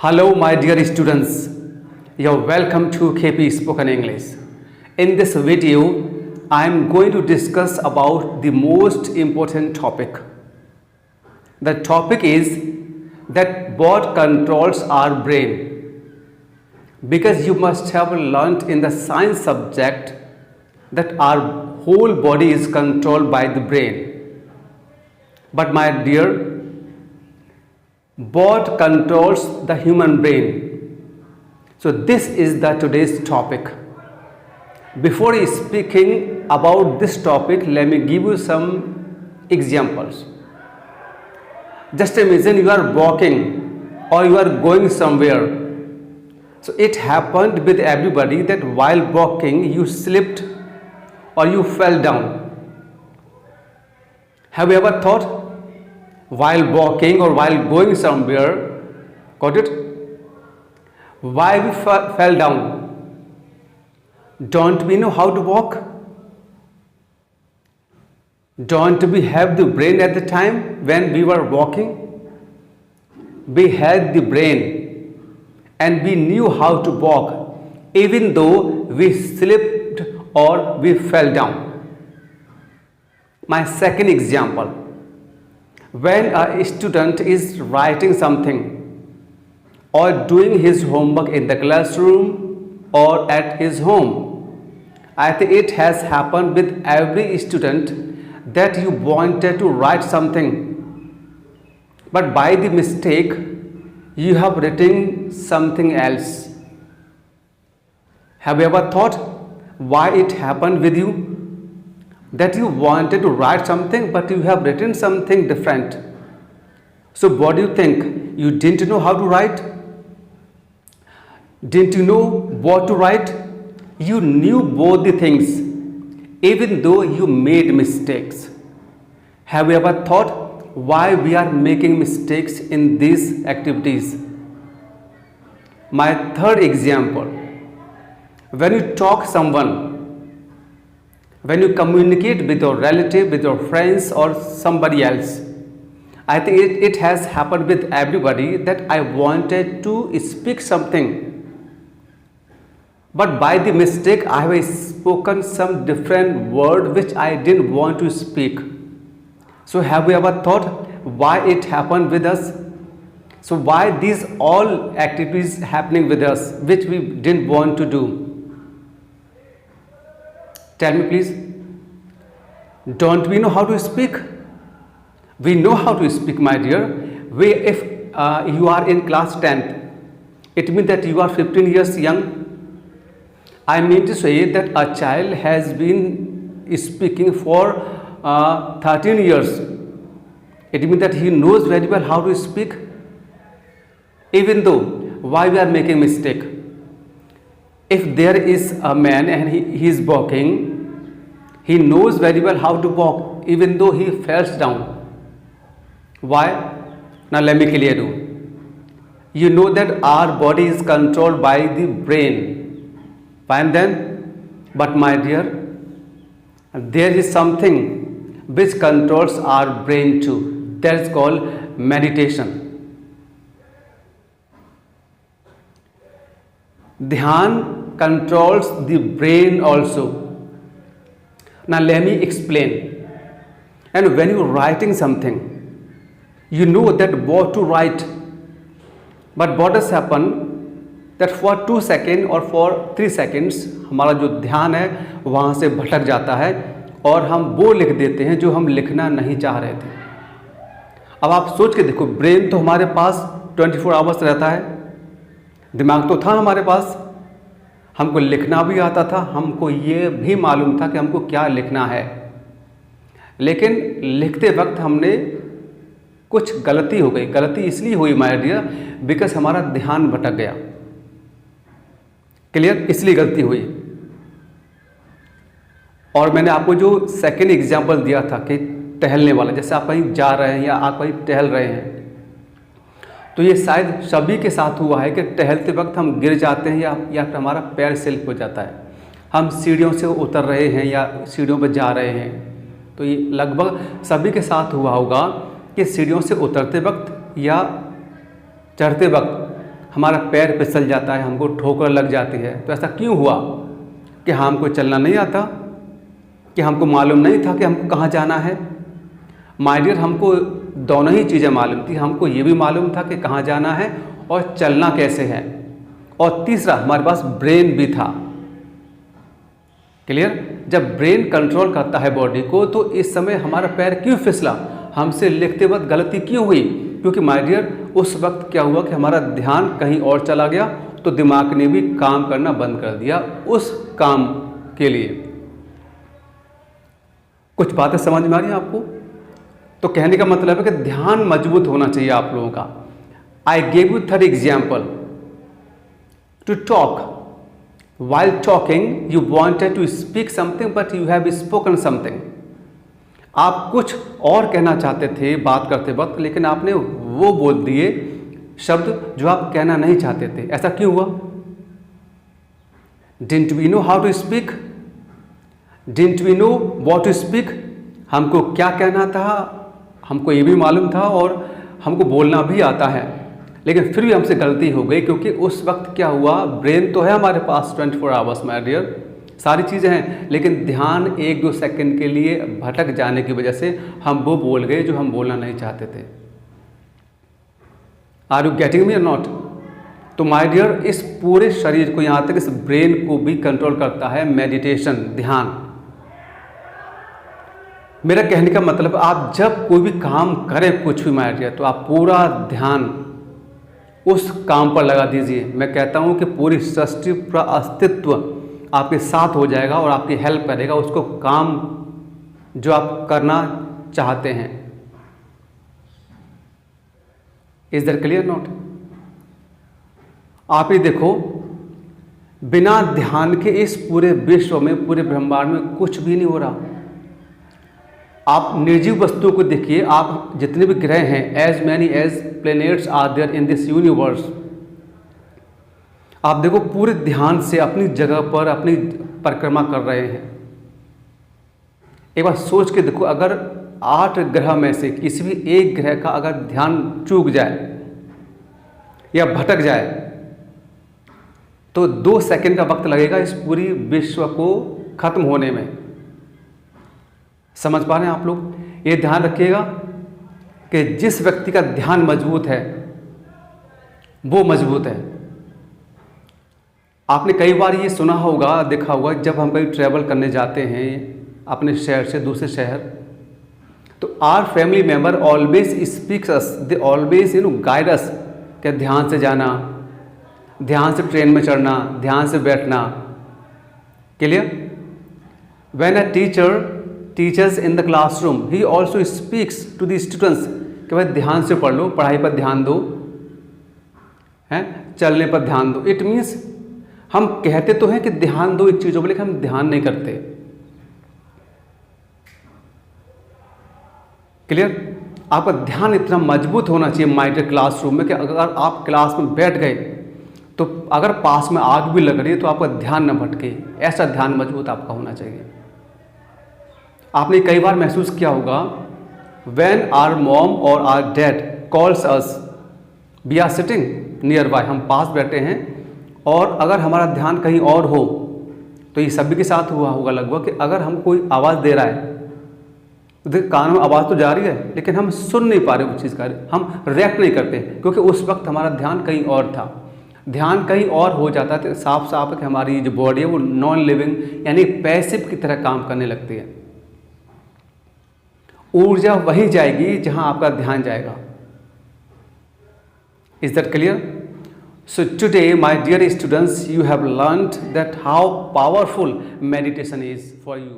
Hello, my dear students. You're welcome to KP Spoken English. In this video, I am going to discuss about the most important topic. The topic is that what controls our brain. Because you must have learnt in the science subject that our whole body is controlled by the brain. But my dear, what controls the human brain? So this is the today's topic. Before speaking about this topic, let me give you some examples. Just imagine you are walking or you are going somewhere. So it happened with everybody that while walking you slipped or you fell down. Have you ever thought while walking or while going somewhere, got it? Why we fell down? Don't we know how to walk? Don't we have the brain at the time when we were walking? We had the brain and we knew how to walk even though we slipped or we fell down. My second example. When a student is writing something or doing his homework in the classroom or at his home, I think it has happened with every student that you wanted to write something, but by the mistake you have written something else. Have you ever thought why it happened with you? That you wanted to write something but you have written something different. So what do you think? You didn't know how to write? Didn't you know what to write? You knew both the things even though you made mistakes. Have you ever thought why we are making mistakes in these activities? My third example. When you talk someone, when you communicate with your relative, with your friends or somebody else, I think it has happened with everybody that I wanted to speak something, but by the mistake I have spoken some different word which I didn't want to speak. So have you ever thought why it happened with us? So why these all activities happening with us which we didn't want to do? Tell me please. Don't we know how to speak? We know how to speak, my dear. If you are in class 10th, it means that you are 15 years young. I mean to say that a child has been speaking for 13 years. It means that he knows very well how to speak. Even though, why we are making mistake? If there is a man and he is walking, he knows very well how to walk even though he falls down. Why? Now let me clear you. You know that our body is controlled by the brain. Fine then? But my dear, there is something which controls our brain too. That is called meditation. Dhyan controls the brain also. Now let me explain. And when you are writing something, you know that what to write, but what has happened that for 2 seconds or for 3 seconds हमारा जो ध्यान है वहाँ से भटक जाता है और हम वो लिख देते हैं जो हम लिखना नहीं चाह रहे थे. अब आप सोच के देखो, ब्रेन तो हमारे पास 24 आवर्स रहता है, दिमाग तो था हमारे पास, हमको लिखना भी आता था, हमको ये भी मालूम था कि हमको क्या लिखना है, लेकिन लिखते वक्त हमने कुछ गलती हो गई. गलती इसलिए हुई माय डियर बिकॉज हमारा ध्यान भटक गया. क्लियर? इसलिए गलती हुई. और मैंने आपको जो सेकंड एग्जांपल दिया था कि टहलने वाला, जैसे आप कहीं जा रहे हैं या आप कहीं टहल रहे हैं, तो ये शायद सभी के साथ हुआ है कि टहलते वक्त हम गिर जाते हैं या फिर हमारा पैर स्लिप हो जाता है. हम सीढ़ियों से उतर रहे हैं या सीढ़ियों पर जा रहे हैं, तो ये लगभग सभी के साथ हुआ होगा कि सीढ़ियों से उतरते वक्त या चढ़ते वक्त हमारा पैर फिसल जाता है, हमको ठोकर लग जाती है। तो ऐसा क्यों हुआ कि हमको चलना नहीं आता, कि हमको मालूम नहीं था कि हमको कहाँ जाना है? माय डियर, हमको दोनों ही चीज़ें मालूम थी। हमको ये भी मालूम था कि कहाँ जाना है और चलना कैसे है, और तीसरा हमारे पास ब्रेन भी था। क्लियर? जब ब्रेन कंट्रोल करता है बॉडी को, तो इस समय हमारा पैर क्यों फिसला, हमसे लिखते वक्त गलती क्यों हुई? क्योंकि माय डियर, उस वक्त क्या हुआ कि हमारा ध्यान कहीं और चला गया, तो दिमाग ने भी काम करना बंद कर दिया उस काम के लिए। कुछ बातें समझ में आ रही हैं आपको? तो कहने का मतलब है कि ध्यान मजबूत होना चाहिए आप लोगों का। I gave you third example to talk. While talking, you wanted to speak something, but you have spoken something. आप कुछ और कहना चाहते थे बात करते वक्त, लेकिन आपने वो बोल दिए शब्द जो आप कहना नहीं चाहते थे। ऐसा क्यों हुआ? Didn't we know how to speak? Didn't we know what to speak? हमको क्या कहना था, हमको ये भी मालूम था और हमको बोलना भी आता है, लेकिन फिर भी हमसे गलती हो गई। क्योंकि उस वक्त क्या हुआ, ब्रेन तो है हमारे पास 24 आवर्स माय डियर, सारी चीज़ें हैं, लेकिन ध्यान 1-2 सेकंड के लिए भटक जाने की वजह से हम वो बोल गए जो हम बोलना नहीं चाहते थे। आर यू गेटिंग मी और नॉट? तो माय डियर, इस पूरे शरीर को, यहाँ तक इस ब्रेन को भी कंट्रोल करता है मेडिटेशन, ध्यान। मेरा कहने का मतलब, आप जब कोई भी काम करें कुछ भी माय डियर, तो आप पूरा ध्यान उस काम पर लगा दीजिए। मैं कहता हूँ कि पूरी सृष्टि, पूरा अस्तित्व आपके साथ हो जाएगा और आपकी हेल्प करेगा उसको काम जो आप करना चाहते हैं। Is that clear not? आप ही देखो, बिना ध्यान के इस पूरे विश्व में, पूरे ब्रह्मांड में कुछ भी नहीं हो रहा। आप निर्जीव वस्तुओं को देखिए, आप जितने भी ग्रह हैं, as many as planets are there in this universe, आप देखो पूरे ध्यान से अपनी जगह पर अपनी परिक्रमा कर रहे हैं। एक बार सोच के देखो, अगर 8 ग्रह में से किसी भी एक ग्रह का अगर ध्यान चूक जाए या भटक जाए, तो 2 सेकंड का वक्त लगेगा इस पूरी विश्व को खत्म होने में। समझ पा रहे हैं आप लोग? ये ध्यान रखिएगा कि जिस व्यक्ति का ध्यान मजबूत है वो मजबूत है। आपने कई बार ये सुना होगा, देखा होगा, जब हम कहीं ट्रैवल करने जाते हैं अपने शहर से दूसरे शहर, तो our family member always speaks us, they always guide us कि ध्यान से जाना, ध्यान से ट्रेन में चढ़ना, ध्यान से बैठना। Clear? When a teacher teachers in the classroom, he also speaks to the students कि भाई ध्यान से पढ़ लो, पढ़ाई पर ध्यान दो, हैं, चलने पर ध्यान दो। इट मीन्स हम कहते तो हैं कि ध्यान दो एक चीज़ों पर, लेकिन हम ध्यान नहीं करते। क्लियर? आपका ध्यान इतना मजबूत होना चाहिए माइंड क्लासरूम में कि अगर आप क्लास में बैठ गए तो अगर पास में आग भी लग रही है तो आपका ध्यान न भटके, ऐसा ध्यान मजबूत आपका होना चाहिए। आपने कई बार महसूस किया होगा, व्हेन आवर मॉम और our dad calls us, we are sitting nearby, हम पास बैठे हैं, और अगर हमारा ध्यान कहीं और हो, तो ये सभी के साथ हुआ होगा लगभग, कि अगर हम कोई आवाज़ दे रहा है तो कान में आवाज़ तो जा रही है, लेकिन हम सुन नहीं पा रहे उस चीज़ का, हम रिएक्ट नहीं करते, क्योंकि उस वक्त हमारा ध्यान कहीं और था। ध्यान कहीं और हो जाता है तो साफ साफ है कि हमारी जो बॉडी है वो नॉन लिविंग यानी पैसिव की तरह काम करने लगती है। ऊर्जा वहीं जाएगी जहां आपका ध्यान जाएगा। Is that clear? So today my dear students, you have learned that how powerful meditation is for you.